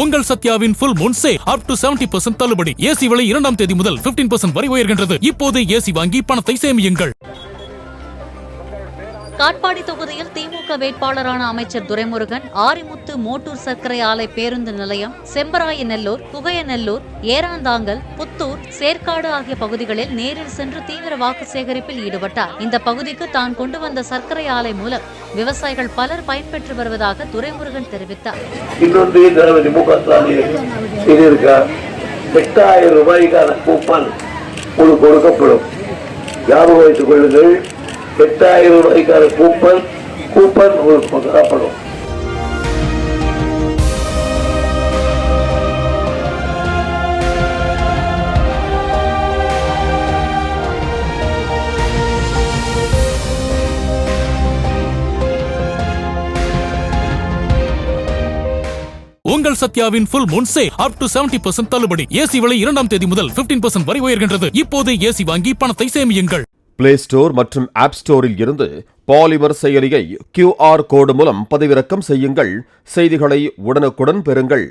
உங்கள் சத்யாவின் full moon sale up to 70% தள்ளுபடி. AC விலை 2ஆம் தேதி முதல் 15% வரை உயர்கின்றது. இப்போதே ஏசி வாங்கி பணத்தை சேமியுங்கள். காட்பாடி தொகுதியில் திமுக வேட்பாளரான அமைச்சர் துரைமுருகன் ஆரிமுத்து மோட்டூர் சர்க்கரை ஆலை பேருந்து நிலையம், செம்பராயநல்லூர், குகையநல்லூர், ஏராந்தாங்கல், புத்தூர், சேர்க்காடு ஆகிய பகுதிகளில் நேரில் சென்று தீவிர வாக்கு சேகரிப்பில் ஈடுபட்டார். இந்த பகுதிக்கு தான் கொண்டு வந்த சர்க்கரை ஆலை மூலம் விவசாயிகள் பலர் பயன்பெற்று வருவதாக துரைமுருகன் தெரிவித்தார். 8,000 ரூபாய்க்கான கூப்பன் கொடுக்கப்படும். ஞாபகம் வைத்துக் கொள்ளுங்கள். 8,000 ரூபாய்க்கான கூப்பன் கொடுக்கப்படும். உங்கள் சத்யாவின் full moon sale up to 70% தள்ளுபடி. ஏசி விலை 2ஆம் தேதி முதல் 15% வரை உயர்கின்றது. இப்போதே ஏசி வாங்கி பணத்தை சேமியுங்கள். பிளே ஸ்டோர் மற்றும் ஆப் ஸ்டோரில் இருந்து பாலிமர் செயலியை QR கோடு மூலம் பதிவிறக்கம் செய்யுங்கள். செய்திகளை உடனுக்குடன் பெறுங்கள்.